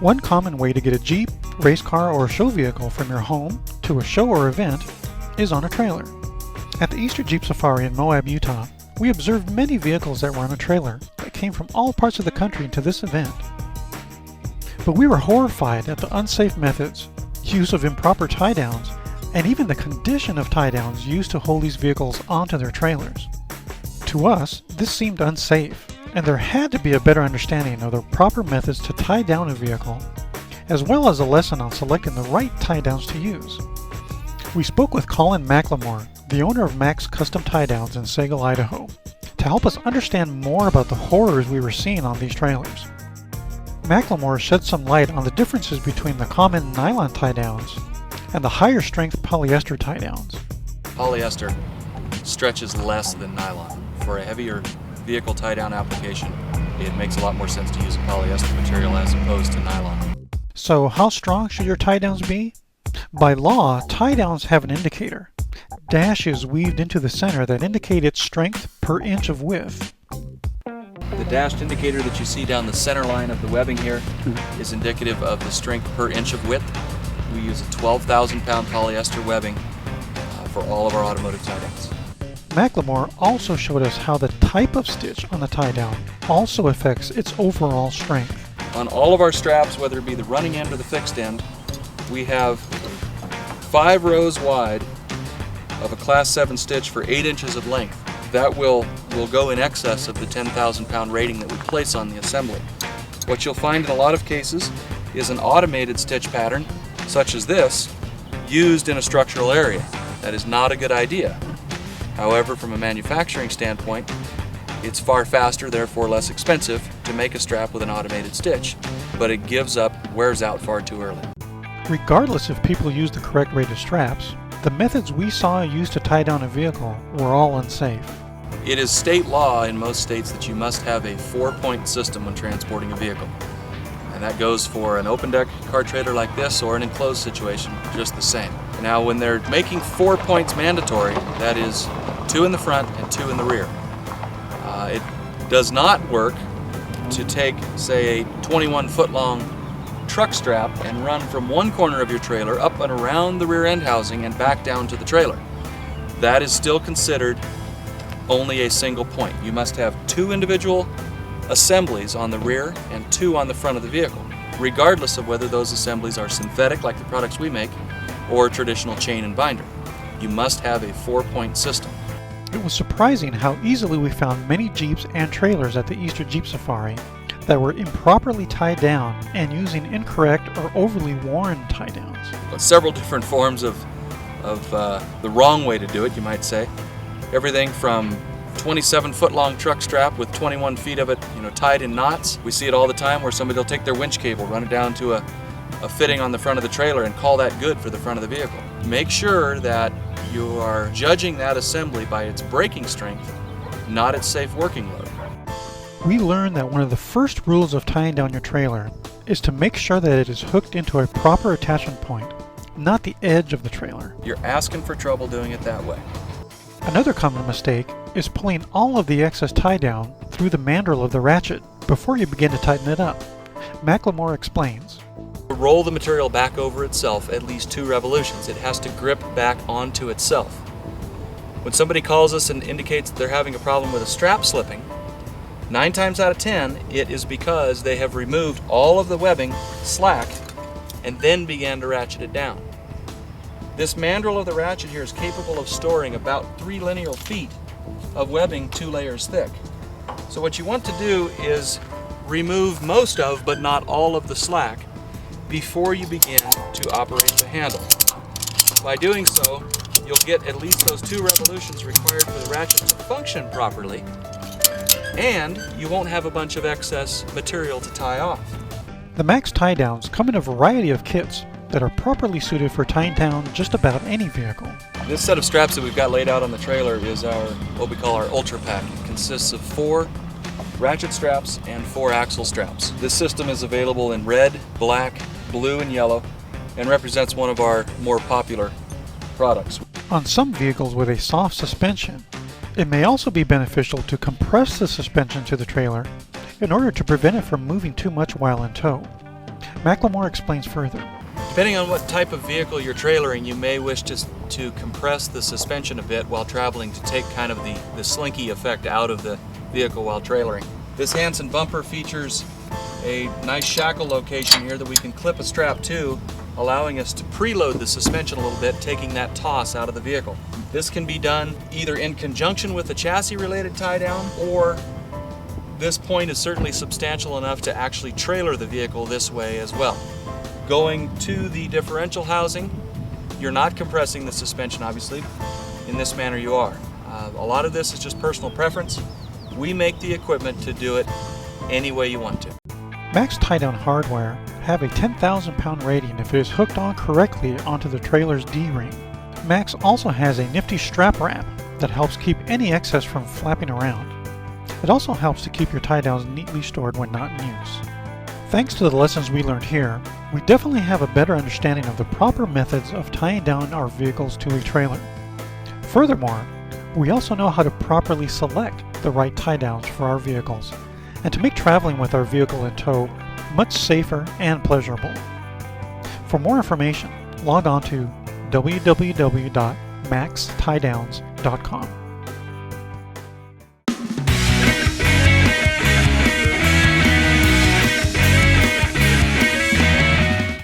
One common way to get a Jeep, race car, or show vehicle from your home to a show or event is on a trailer. At the Easter Jeep Safari in Moab, Utah, we observed many vehicles that were on a trailer that came from all parts of the country to this event. But we were horrified at the unsafe methods, use of improper tie-downs, and even the condition of tie-downs used to hold these vehicles onto their trailers. To us, this seemed unsafe, and there had to be a better understanding of the proper methods to tie down a vehicle, as well as a lesson on selecting the right tie-downs to use. We spoke with Colin McLemore, the owner of Mac's Custom Tie-Downs in Sagal, Idaho, to help us understand more about the horrors we were seeing on these trailers. McLemore shed some light on the differences between the common nylon tie-downs and the higher strength polyester tie-downs. Polyester stretches less than nylon. For a heavier vehicle tie-down application, it makes a lot more sense to use a polyester material as opposed to nylon. So how strong should your tie-downs be? By law, tie-downs have an indicator, dashes weaved into the center that indicate its strength per inch of width. The dashed indicator that you see down the center line of the webbing here is indicative of the strength per inch of width. We use a 12,000 pound polyester webbing for all of our automotive tie-downs. McLemore also showed us how the type of stitch on the tie-down also affects its overall strength. On all of our straps, whether it be the running end or the fixed end, we have 5 rows wide of a class 7 stitch for 8 inches of length. That will go in excess of the 10,000 pound rating that we place on the assembly. What you'll find in a lot of cases is an automated stitch pattern, such as this, used in a structural area. That is not a good idea. However, from a manufacturing standpoint, it's far faster, therefore less expensive, to make a strap with an automated stitch, but it wears out far too early. Regardless if people use the correct rated straps, the methods we saw used to tie down a vehicle were all unsafe. It is state law in most states that you must have a 4-point system when transporting a vehicle. And that goes for an open deck car trailer like this or an enclosed situation, just the same. Now when they're making 4 points mandatory, that is 2 in the front and 2 in the rear. It does not work to take, say, a 21-foot long truck strap and run from one corner of your trailer up and around the rear end housing and back down to the trailer. That is still considered only a single point. You must have 2 individual assemblies on the rear and 2 on the front of the vehicle, regardless of whether those assemblies are synthetic like the products we make or traditional chain and binder. You must have a 4-point system. It was surprising how easily we found many Jeeps and trailers at the Easter Jeep Safari that were improperly tied down and using incorrect or overly worn tie downs. Several different forms of the wrong way to do it, you might say. Everything from 27-foot long truck strap with 21 feet of it, tied in knots. We see it all the time where somebody will take their winch cable, run it down to a fitting on the front of the trailer and call that good for the front of the vehicle. Make sure that you are judging that assembly by its braking strength, not its safe working load. We learned that one of the first rules of tying down your trailer is to make sure that it is hooked into a proper attachment point, not the edge of the trailer. You're asking for trouble doing it that way. Another common mistake is pulling all of the excess tie down through the mandrel of the ratchet before you begin to tighten it up. McLemore explains. Roll the material back over itself at least 2 revolutions. It has to grip back onto itself. When somebody calls us and indicates that they're having a problem with a strap slipping, 9 times out of 10, it is because they have removed all of the webbing slack and then began to ratchet it down. This mandrel of the ratchet here is capable of storing about 3 linear feet of webbing 2 layers thick. So what you want to do is remove most of, but not all of the slack before you begin to operate the handle. By doing so, you'll get at least those 2 revolutions required for the ratchet to function properly, and you won't have a bunch of excess material to tie off. The Mac's tie downs come in a variety of kits that are properly suited for tying down just about any vehicle. This set of straps that we've got laid out on the trailer is what we call our Ultra Pack. It consists of 4 ratchet straps and 4 axle straps. This system is available in red, black, blue, and yellow, and represents one of our more popular products. On some vehicles with a soft suspension, it may also be beneficial to compress the suspension to the trailer in order to prevent it from moving too much while in tow. Macklemore explains further. Depending on what type of vehicle you're trailering, you may wish to compress the suspension a bit while traveling to take kind of the slinky effect out of the vehicle while trailering. This Hansen bumper features a nice shackle location here that we can clip a strap to, allowing us to preload the suspension a little bit, taking that toss out of the vehicle. This can be done either in conjunction with a chassis-related tie-down, or this point is certainly substantial enough to actually trailer the vehicle this way as well. Going to the differential housing, you're not compressing the suspension, obviously. In this manner you are. A lot of this is just personal preference. We make the equipment to do it any way you want to. Mack's tie-down hardware have a 10,000 pound rating if it is hooked on correctly onto the trailer's D-ring. Mack's also has a nifty strap wrap that helps keep any excess from flapping around. It also helps to keep your tie-downs neatly stored when not in use. Thanks to the lessons we learned here, we definitely have a better understanding of the proper methods of tying down our vehicles to a trailer. Furthermore, we also know how to properly select the right tie-downs for our vehicles, and to make traveling with our vehicle in tow much safer and pleasurable. For more information, log on to www.maxtiedowns.com.